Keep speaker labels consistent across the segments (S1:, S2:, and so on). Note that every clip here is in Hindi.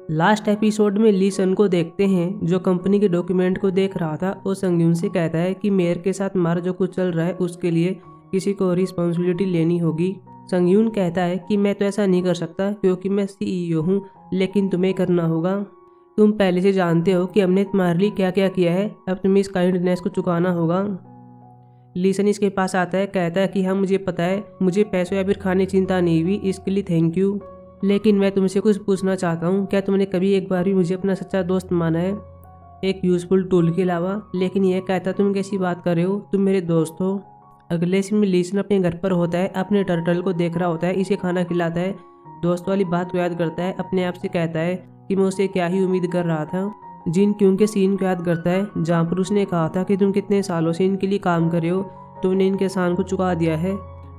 S1: लास्ट एपिसोड में ली सन को देखते हैं जो कंपनी के डॉक्यूमेंट को देख रहा था और संगयून से कहता है कि मेयर के साथ हमारा जो कुछ चल रहा है उसके लिए किसी को रिस्पॉन्सिबिलिटी लेनी होगी। संगयून कहता है कि मैं तो ऐसा नहीं कर सकता क्योंकि मैं CEO हूँ, लेकिन तुम्हें करना होगा। तुम पहले से जानते हो कि हमने तुम्हारे लिए क्या क्या किया है, अब तुम्हें इस काइंडनेस को चुकाना होगा। ली सन इसके पास आता है, कहता है कि हाँ मुझे पता है, मुझे पैसों या फिर खाने की चिंता नहीं हुई, इसके लिए थैंक यू। लेकिन मैं तुमसे कुछ पूछना चाहता हूँ, क्या तुमने कभी एक बार भी मुझे अपना सच्चा दोस्त माना है, एक यूजफुल टूल के अलावा? लेकिन यह कहता तुम कैसी बात कर रहे हो, तुम मेरे दोस्त हो। अगले सीन में ली सन अपने घर पर होता है, अपने टर्टल को देख रहा होता है, इसे खाना खिलाता है, दोस्त वाली बात को याद करता है, अपने आप से कहता है कि मैं उससे क्या ही उम्मीद कर रहा था। जिन क्यों के सीन को याद करता है जहाँ पर उसने कहा था कि तुम कितने सालों से इनके लिए काम कर रहे हो, तुमने इनके एहसान को चुका दिया है।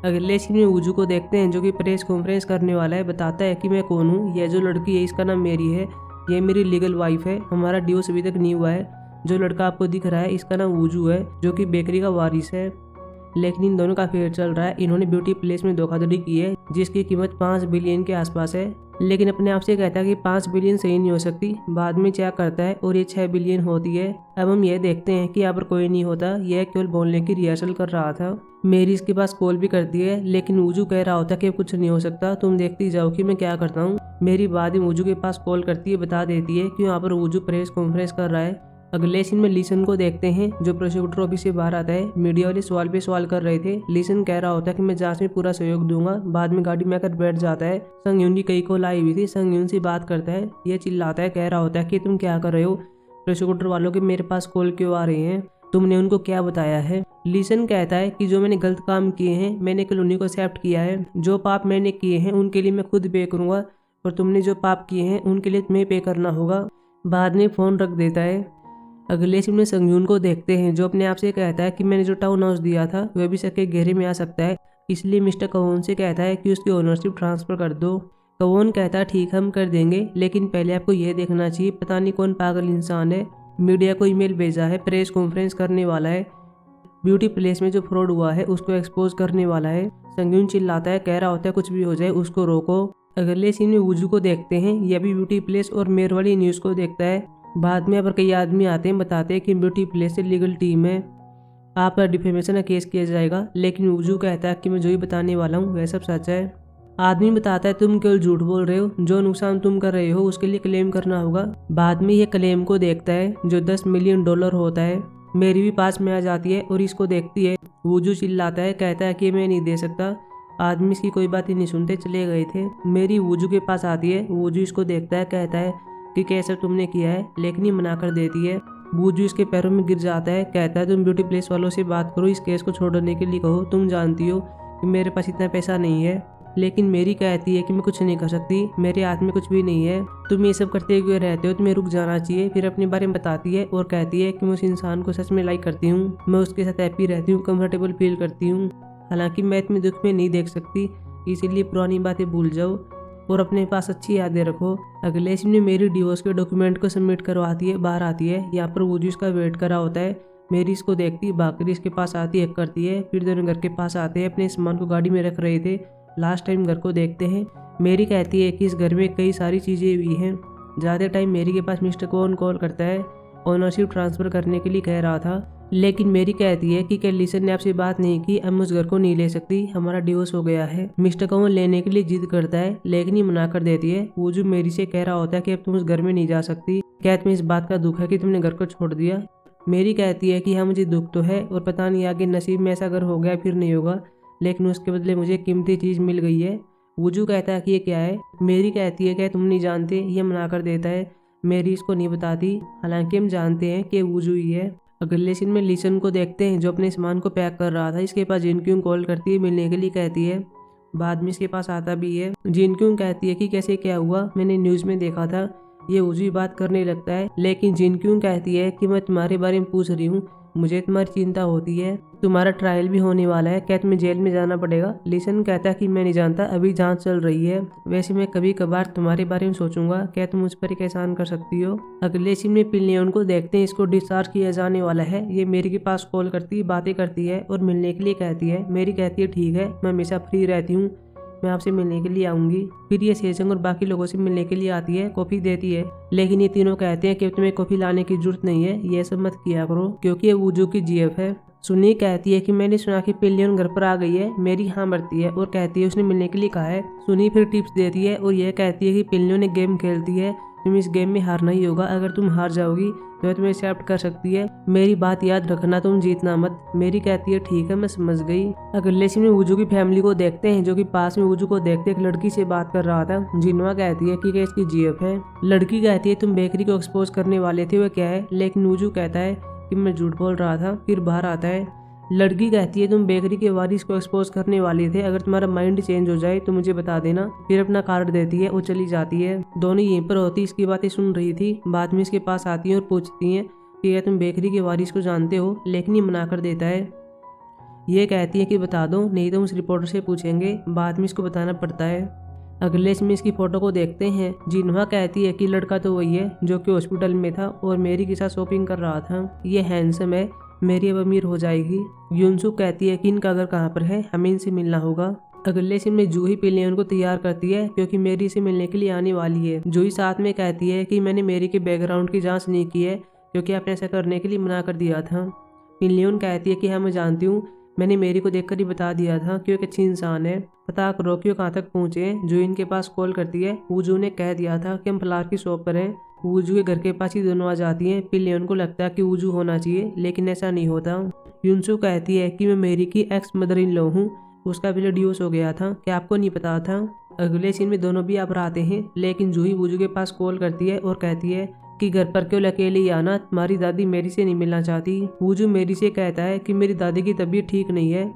S1: अगले सीन में वुजू को देखते हैं जो कि प्रेस कॉन्फ्रेंस करने वाला है, बताता है कि मैं कौन हूँ, यह जो लड़की है इसका नाम मेरी है, यह मेरी लीगल वाइफ है, हमारा डिवोर्स अभी तक नहीं हुआ है। जो लड़का आपको दिख रहा है इसका नाम वुजू है जो कि बेकरी का वारिस है। लेकिन इन दोनों का अफेयर चल रहा है, इन्होंने ब्यूटी प्लेस में धोखाधड़ी की है जिसकी कीमत 5 बिलियन के आसपास है। लेकिन अपने आप से कहता है कि 5 बिलियन सही नहीं हो सकती, बाद में चेक करता है और ये 6 बिलियन होती है। अब हम ये देखते हैं कि यहाँ पर कोई नहीं होता, यह केवल बोलने की रिहर्सल कर रहा था। मेरी इसके पास कॉल भी करती है, लेकिन वुजू कह रहा होता कि कुछ नहीं हो सकता, तुम देखती जाओ कि मैं क्या करता हूँ। मेरी बाद में वुजू के पास कॉल करती है, बता देती है कि यहाँ पर वुजू प्रेस कॉन्फ्रेंस कर रहा है। अगले सीन में ली सन को देखते हैं जो प्रोसिक्यूटर ऑफिस से बाहर आता है, मीडिया वाले सवाल पे सवाल कर रहे थे। ली सन कह रहा होता है कि मैं जांच में पूरा सहयोग दूंगा, बाद में गाड़ी में आकर बैठ जाता है। संगयून की कई कॉल आई हुई थी, संगयून से बात करता है, यह चिल्लाता है, कह रहा होता है कि तुम क्या कर रहे हो, प्रोसिक्यूटर वालों के मेरे पास कॉल क्यों आ रहे हैं, तुमने उनको क्या बताया है? ली सन कहता है कि जो मैंने गलत काम किए हैं मैंने कल उन्हीं को एक्सेप्ट किया है, जो पाप मैंने किए हैं उनके लिए मैं खुद पे करूंगा और तुमने जो पाप किए हैं उनके लिए तुम्हें पे करना होगा। बाद में फ़ोन रख देता है। अगले सीन में संगयून को देखते हैं जो अपने आप से कहता है कि मैंने जो टाउन हाउस दिया था वह भी सबके घेरे में आ सकता है, इसलिए मिस्टर कवोन से कहता है कि उसकी ओनरशिप ट्रांसफ़र कर दो। कवोन कहता है ठीक हम कर देंगे, लेकिन पहले आपको यह देखना चाहिए पता नहीं कौन पागल इंसान है, मीडिया को ईमेल भेजा है, प्रेस कॉन्फ्रेंस करने वाला है, ब्यूटी प्लेस में जो फ्रॉड हुआ है उसको एक्सपोज करने वाला है। संगयून चिल्लाता है, कह रहा होता है कुछ भी हो जाए उसको रोको। अगले सीन में वुजू को देखते हैं, यह भी ब्यूटी प्लेस और मेयर वाली न्यूज़ को देखता है। बाद में अब कई आदमी आते हैं, बताते हैं कि ब्यूटी प्लेस से लीगल टीम है, आप पर डिफेमेशन का केस किया जाएगा। लेकिन वुजू कहता है कि मैं जो ही बताने वाला हूँ वह सब सच है। आदमी बताता है तुम केवल झूठ बोल रहे हो, जो नुकसान तुम कर रहे हो उसके लिए क्लेम करना होगा। बाद में यह क्लेम को देखता है जो $10 मिलियन होता है। मेरी भी पास में आ जाती है और इसको देखती है। वुजू चिल्लाता है, कहता है कि मैं नहीं दे सकता। आदमी इसकी कोई बात ही नहीं सुनते, चले गए थे। मेरी वुजू के पास आती है, वुजू इसको देखता है, कहता है कि कैसा तुमने किया है, लेकिन ये मना कर देती है। वुजू इसके पैरों में गिर जाता है, कहता है तुम ब्यूटी प्लेस वालों से बात करो, इस केस को छोड़ने के लिए कहो, तुम जानती हो कि मेरे पास इतना पैसा नहीं है। लेकिन मेरी कहती है कि मैं कुछ नहीं कर सकती, मेरे हाथ में कुछ भी नहीं है, तुम ये सब करते हुए रहते हो, तुम्हें रुक जाना चाहिए। फिर अपने बारे में बताती है और कहती है कि मैं उस इंसान को सच में लाइक करती हूँ, मैं उसके साथ हैप्पी रहती हूँ, कंफर्टेबल फील करती हूँ, हालांकि मैं तुम्हें दुख में नहीं देख सकती, इसीलिए पुरानी बातें भूल जाओ और अपने पास अच्छी यादें रखो। अगले सीन में मेरी डिवोर्स के डॉक्यूमेंट को सबमिट करवाती है, बाहर आती है, यहाँ पर वुजू इसका वेट कर रहा होता है। मेरी इसको देखती, भागकर इसके पास आती है, करती है, फिर दोनों घर के पास आते हैं, अपने सामान को गाड़ी में रख रहे थे, लास्ट टाइम घर को देखते हैं। मेरी कहती है कि इस घर में कई सारी चीज़ें हुई हैं। ज़्यादा टाइम मेरी के पास मिस्टर कौन कॉल करता है, ओनरशिप ट्रांसफ़र करने के लिए कह रहा था, लेकिन मेरी कहती है कि ली सन ने आपसे बात नहीं की, अब मैं उस घर को नहीं ले सकती, हमारा डिवोर्स हो गया है। मिस्टर कौन लेने के लिए जिद करता है, लेकिन ये मना कर देती है। वो जो मेरी से कह रहा होता है कि अब तुम उस घर में नहीं जा सकती, क्या तुम्हें इस बात का दुख है कि तुमने घर को छोड़ दिया? मेरी कहती है कि हाँ मुझे दुख तो है और पता नहीं आगे नसीब में ऐसा घर हो गया फिर नहीं होगा, लेकिन उसके बदले मुझे कीमती चीज़ मिल गई है। वुजू कहता है कि ये क्या है? मेरी कहती है कि तुम नहीं जानते, ये मना कर देता है। मेरी इसको नहीं बताती, हालांकि हम जानते हैं कि वुजू ही है। अगले सीन में ली सन को देखते हैं जो अपने सामान को पैक कर रहा था, इसके पास जिनक्यूंग कॉल करती है, मिलने के लिए कहती है, बाद में इसके पास आता भी है। जिनक्यूंग कहती है कि कैसे क्या हुआ, मैंने न्यूज़ में देखा था, ये वुजू बात करने लगता है। लेकिन जिनक्यूंग कहती है कि मैं तुम्हारे बारे में पूछ रही हूँ, मुझे तुम्हारी चिंता होती है, तुम्हारा ट्रायल भी होने वाला है, क्या तुम्हें जेल में जाना पड़ेगा? ली सन कहता है कि मैं नहीं जानता, अभी जांच चल रही है, वैसे मैं कभी कभार तुम्हारे बारे में सोचूंगा, क्या तुम मुझ पर एक एहसान कर सकती हो? अगले सीन में पिलियन को देखते हैं, इसको डिस्चार्ज किया जाने वाला है। ये मेरी के पास कॉल करती, बातें करती है और मिलने के लिए कहती है। मेरी कहती है ठीक है, मैं हमेशा फ्री रहती हूँ, मैं आपसे मिलने के लिए आऊंगी। फिर ये सेजंग और बाकी लोगों से मिलने के लिए आती है, कॉफी देती है, लेकिन ये तीनों कहते हैं कि तुम्हें कॉफी लाने की जरूरत नहीं है, ये सब मत किया करो क्योंकि ये वूजू की जीएफ है। सुनी कहती है कि मैंने सुना कि पिलियन घर पर आ गई है। मेरी हाँ भरती है और कहती है उसने मिलने के लिए कहा है। सुनी फिर टिप्स देती है और यह कहती है कि पिलियन एक गेम खेलती है, तुम इस गेम में हारना ही होगा, अगर तुम हार जाओगी तो तुम्हें एक्सेप्ट कर सकती है, मेरी बात याद रखना, तुम जीतना मत। मेरी कहती है ठीक है मैं समझ गई। अगले सीन में वूजू की फैमिली को देखते हैं जो कि पास में वूजू को देखते एक लड़की से बात कर रहा था। जिन्वा कहती है कि इसकी जीएफ है। लड़की कहती है तुम बेकरी को एक्सपोज करने वाले थे, वह क्या है, लेकिन वूजू कहता है कि मैं झूठ बोल रहा था। फिर बाहर आता है। लड़की कहती है तुम बेकरी के वारिस को एक्सपोज करने वाले थे, अगर तुम्हारा माइंड चेंज हो जाए तो मुझे बता देना। फिर अपना कार्ड देती है और चली जाती है। दोनों यहीं पर होती इसकी बातें सुन रही थी। बाद में इसके पास आती है और पूछती हैं कि क्या तुम बेकरी के वारिस को जानते हो, लेकिन ये मना कर देता है। ये कहती है कि बता दो नहीं तो उस रिपोर्टर से पूछेंगे। बाद में इसको बताना पड़ता है। अगले इसमें इसकी फोटो को देखते हैं। जिन्वा कहती है कि लड़का तो वही है जो कि हॉस्पिटल में था और मेरी के साथ शॉपिंग कर रहा था, ये हैंडसम है, मेरी अब अमीर हो जाएगी। युनसु कहती है कि इनका घर कहाँ पर है, हमें इनसे मिलना होगा। अगले सीन में जूही पिलियन को तैयार करती है क्योंकि मेरी से मिलने के लिए आने वाली है। जूही साथ में कहती है कि मैंने मेरी के बैकग्राउंड की जांच नहीं की है क्योंकि आपने ऐसा करने के लिए मना कर दिया था। पिलियन कहती है कि हाँ मैं जानती हूँ, मैंने मेरी को देखकर ही बता दिया था कि वो एक अच्छी इंसान है, पता करो कि वो कहाँ तक पहुँचे। जूही इनके पास कॉल करती है। वूजू ने कह दिया था कि हम फ्लावर की शॉप पर हैं। वूजू के घर के पास ही दोनों आ जाती हैं। पिलियन को लगता है कि वूजू होना चाहिए, लेकिन ऐसा नहीं होता। युनसु कहती है कि मैं मेरी की एक्स मदर इन लॉ हूँ, उसका पहले डिवोर्स हो गया था, क्या आपको नहीं पता था। अगले सीन में दोनों भी अब आते हैं, लेकिन जूही वूजू के पास कॉल करती है और कहती है कि घर पर क्यों अकेले ही आना, तुम्हारी दादी मेरी से नहीं मिलना चाहती। वूजू मेरी से कहता है कि मेरी दादी की तबीयत ठीक नहीं है,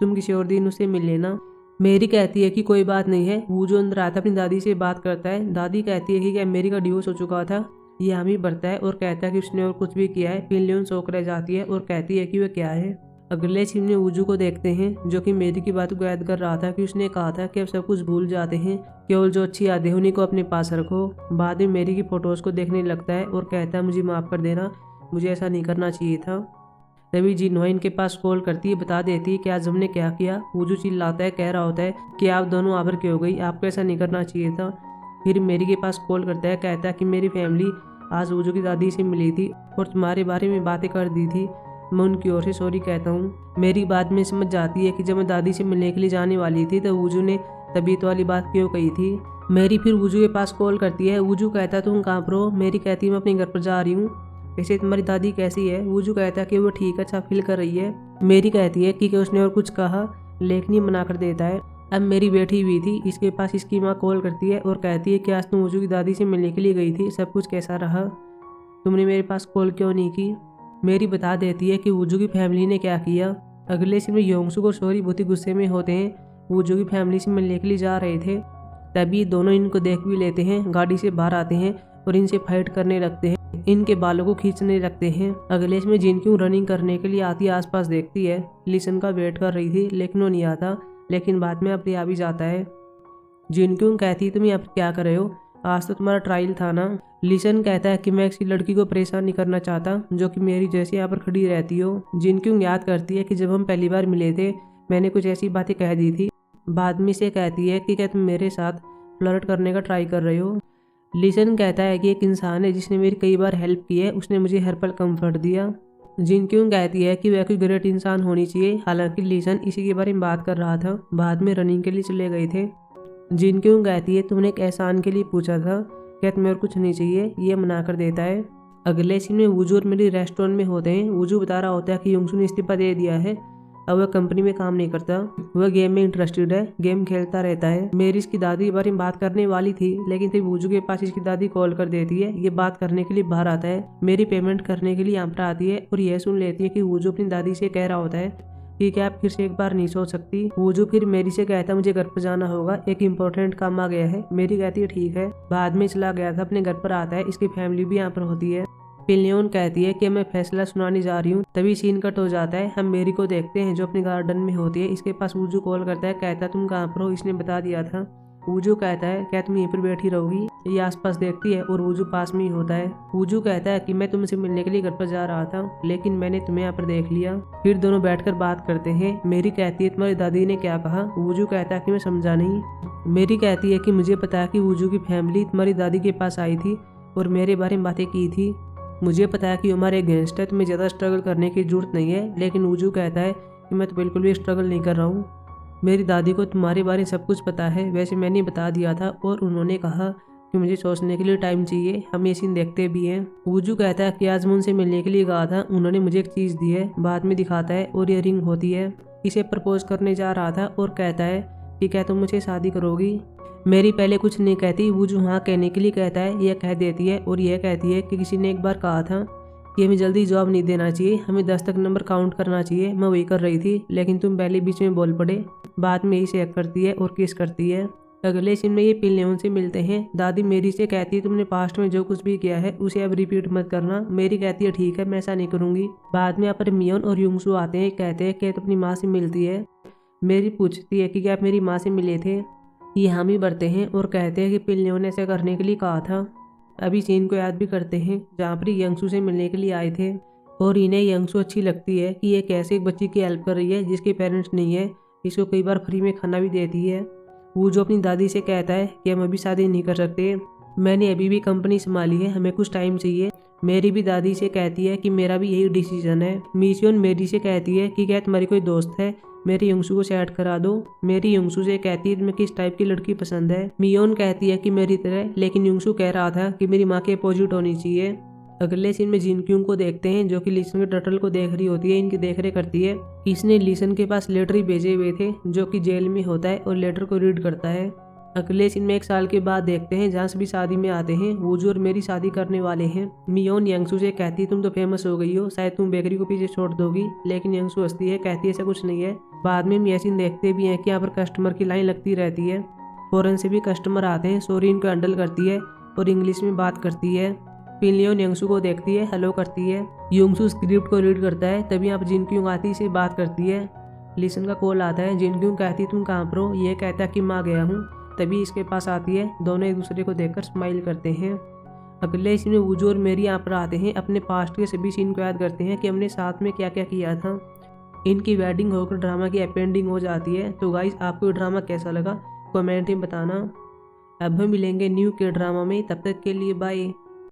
S1: तुम किसी और दिन उससे मिल लेना। मेरी कहती है कि कोई बात नहीं है। वूजू अंदर आता अपनी दादी से बात करता है। दादी कहती है कि क्या मेरी का डिवोर्स हो चुका था। ये हामी बढ़ता है और कहता है कि उसने और कुछ भी किया है। पिलियन शौक रह जाती है और कहती है कि वह क्या है। अगले सीन में वूजू को देखते हैं जो कि मेरी की बात को याद कर रहा था कि उसने कहा था कि अब सब कुछ भूल जाते हैं, केवल जो अच्छी यादें उन्हीं को अपने पास रखो। बाद में मेरी की फोटोज को देखने लगता है और कहता है मुझे माफ़ कर देना, मुझे ऐसा नहीं करना चाहिए था। तभी जिन्वा इनके पास कॉल करती है, बता देती है कि आज हमने क्या किया। वूजू चिल्लाता है, कह रहा होता है कि आप दोनों आबर क्यों हो गई, आपको ऐसा नहीं करना चाहिए था। फिर मेरी के पास कॉल करता है, कहता है कि मेरी फैमिली आज वूजू की दादी से मिली थी और तुम्हारे बारे में बातें कर दी थी, मैं उनकी ओर से सॉरी कहता हूँ। मेरी बात में समझ जाती है कि जब मैं दादी से मिलने के लिए जाने वाली थी तो वूजू ने तबीयत वाली बात क्यों कही थी। मेरी फिर वूजू के पास कॉल करती है। वूजू कहता है तुम कहाँ पर हो। मेरी कहती है मैं अपने घर पर जा रही हूँ, वैसे तुम्हारी दादी कैसी है। वूजू कहता है कि वो ठीक है, अच्छा फील कर रही है। मेरी कहती है कि उसने और कुछ कहा, लेकिन ये मना कर देता है। अब मेरी बैठी हुई थी, इसके पास इसकी माँ कॉल करती है और कहती है कि आज तुम वूजू की दादी से मिलने के लिए गई थी, सब कुछ कैसा रहा, तुमने मेरे पास कॉल क्यों नहीं की। मेरी बता देती है कि वूजू की फैमिली ने क्या किया। अगले सीन में योंगसुक और शोरी बहुत ही गुस्से में होते हैं। वूजू की फैमिली से मिलने के लिए जा रहे थे, तभी दोनों इनको देख भी लेते हैं, गाड़ी से बाहर आते हैं और इनसे फाइट करने लगते हैं, इनके बालों को खींचने लगते हैं। अगले में जिनक्यूं रनिंग करने के लिए आती आसपास देखती है। लिसन का वेट कर रही थी लेकिन वो नहीं आता, लेकिन बाद में अपने आ भी जाता है। जिनक्यूं कहती तुम यहाँ पर क्या कर रहे हो, आज तो तुम्हारा ट्रायल था ना। लिसन कहता है कि मैं किसी लड़की को परेशान नहीं करना चाहता जो कि मेरी जैसे यहाँ पर खड़ी रहती हो। जिनक्यूं याद करती है कि जब हम पहली बार मिले थे मैंने कुछ ऐसी बातें कह दी थी। बाद में से कहती है कि क्या तुम मेरे साथ फ्लर्ट करने का ट्राई कर रहे हो। लिसन कहता है कि एक इंसान है जिसने मेरी कई बार हेल्प की है, उसने मुझे हर पल कंफर्ट दिया। जिनक्यूं कहती है कि वह कोई ग्रेट इंसान होनी चाहिए, हालांकि लिसन इसी के बारे में बात कर रहा था। बाद में रनिंग के लिए चले गए थे। जिनक्यूं कहती है तुमने एक एहसान के लिए पूछा था, क्या तुम्हें और कुछ नहीं चाहिए, ये मना कर देता है। अगले सीन में वूजू और मेरी रेस्टोरेंट में होते हैं। वूजू बता रहा होता है कि योंगसू ने इस्तीफा दे दिया है, अब वह कंपनी में काम नहीं करता, वह गेम में इंटरेस्टेड है, गेम खेलता रहता है। मेरी इसकी दादी के बारे में बात करने वाली थी, लेकिन फिर वूजू के पास इसकी दादी कॉल कर देती है। ये बात करने के लिए बाहर आता है, मेरी पेमेंट करने के लिए यहाँ पर आती है और यह सुन लेती है कि वूजू अपनी दादी से कह रहा होता है कि क्या आप फिर से एक बार नहीं सोच सकती। वूजू फिर मेरी से कहता मुझे घर पर जाना होगा, एक इम्पोर्टेंट काम आ गया है। मेरी कहती है ठीक है। बाद में चला गया था, अपने घर पर आता है, इसकी फैमिली भी यहाँ पर होती है। पिलियन कहती है कि मैं फैसला सुनाने जा रही हूँ, तभी सीन कट हो जाता है। हम मेरी को देखते हैं जो अपने गार्डन में होती है। इसके पास वूजू कॉल करता है, कहता तुम कहाँ पर हो, इसने बता दिया था। वूजू कहता है क्या तुम यहीं पर बैठी रहोगी। ये आसपास देखती है और वूजू पास में ही होता है। वूजू कहता है कि मैं तुमसे मिलने के लिए घर पर जा रहा था, लेकिन मैंने तुम्हें यहाँ पर देख लिया। फिर दोनों बैठकर बात करते हैं। मेरी कहती है तुम्हारी दादी ने क्या कहा। वूजू कहता है कि मैं समझा नहीं। मेरी कहती है कि मुझे पता है कि वूजू की फैमिली तुम्हारी दादी के पास आई थी और मेरे बारे में बातें की थी। मुझे पता है कि हमारे अगेंस्ट है, तुम्हें ज़्यादा स्ट्रगल करने की जरूरत नहीं है। लेकिन वूजू कहता है कि मैं तो बिल्कुल भी स्ट्रगल नहीं कर रहा हूँ। मेरी दादी को तुम्हारे बारे में सब कुछ पता है, वैसे मैंने बता दिया था और उन्होंने कहा कि मुझे सोचने के लिए टाइम चाहिए। हम ये सीन देखते भी हैं। वूजू कहता है कि आज मैं उनसे मिलने के लिए कहा था, उन्होंने मुझे एक चीज़ दी है। बाद में दिखाता है और ये रिंग होती है। इसे प्रपोज करने जा रहा था और कहता है कि क्या तुम मुझे शादी करोगी। मेरी पहले कुछ नहीं कहती। वूजू हाँ कहने के लिए कहता है, यह कह देती है और यह कहती है कि किसी ने एक बार कहा था कि हमें जल्दी जॉब नहीं देना चाहिए, हमें 10 तक नंबर काउंट करना चाहिए। मैं वही कर रही थी, लेकिन तुम पहले बीच में बोल पड़े। बाद में ही शेक करती है और किस करती है। अगले सीन में ये पिल्लियों से मिलते हैं। दादी मेरी से कहती है तुमने पास्ट में जो कुछ भी किया है उसे अब रिपीट मत करना। मेरी कहती है ठीक है, मैं ऐसा नहीं करूँगी। बाद में यहाँ पर मियोन और युंगसू आते हैं। कहते हैं कि तो अपनी माँ से मिलती है। मेरी पूछती है कि क्या आप मेरी माँ से मिले थे। ये हामी बढ़ते हैं और कहते हैं कि पिल्लियों ने ऐसा करने के लिए कहा था। अभी सीन को याद भी करते हैं जहाँ पर यंगसू से मिलने के लिए आए थे और इन्हें यंगसू अच्छी लगती है कि ये कैसे एक बच्ची की हेल्प कर रही है जिसके पेरेंट्स नहीं है। इसको कई बार फ्री में खाना भी देती है। वो जो अपनी दादी से कहता है कि हम अभी शादी नहीं कर सकते, मैंने अभी भी कंपनी संभाली है, हमें कुछ टाइम चाहिए। मेरी भी दादी से कहती है कि मेरा भी यही डिसीजन है। मिसियोन मेरी से कहती है कि क्या तुम्हारी कोई दोस्त है, मेरी यंगसू को सेट करा दो। मेरी यंगसू से कहती है तुम्हें किस टाइप की लड़की पसंद है। मियोन कहती है कि मेरी तरह, लेकिन यंगसू कह रहा था कि मेरी माँ के अपोजिट होनी चाहिए। अगले सीन में जिनक्यूंग को देखते हैं जो कि लिसन के टर्टल को देख रही होती है, इनकी देखरेख करती है। इसने लिसन के पास लेटर ही भेजे हुए थे जो कि जेल में होता है और लेटर को रीड करता है। अगले सीन में 1 साल के बाद देखते हैं जहाँ सभी शादी में आते हैं। वूजू और मेरी शादी करने वाले हैं। मियोन यंगसू से कहती है तुम तो फेमस हो गई हो, शायद तुम बेकरी को पीछे छोड़ दोगी। लेकिन यंगसू हंसती है, कहती है ऐसा कुछ नहीं है। बाद में हम ये सीन देखते भी हैं कि यहाँ पर कस्टमर की लाइन लगती रहती है। फॉरेन से भी कस्टमर आते हैं। सोरी इनको हैंडल करती है और इंग्लिश में बात करती है। पिल्लियोन यंगसू को देखती है, हेलो करती है। यंगसू स्क्रिप्ट को रीड करता है। तभी यहाँ पर जिनक्यूंग आती से बात करती है। लिसन का कॉल आता है। जिनक्यूंग कहती है तुम कहाँ पर हो। ये कहता है कि मैं गया हूँ। तभी इसके पास आती है। दोनों एक दूसरे को देखकर स्माइल करते हैं। अगले सीन में वूजू और मेरी यहाँ पर आते हैं। अपने पास्ट के सभी सीन को याद करते हैं कि हमने साथ में क्या क्या किया था। इनकी वेडिंग होकर ड्रामा की एपेंडिंग हो जाती है। तो गाइस आपको ये ड्रामा कैसा लगा कमेंट में बताना। अब हम मिलेंगे न्यू के ड्रामा में, तब तक के लिए बाय।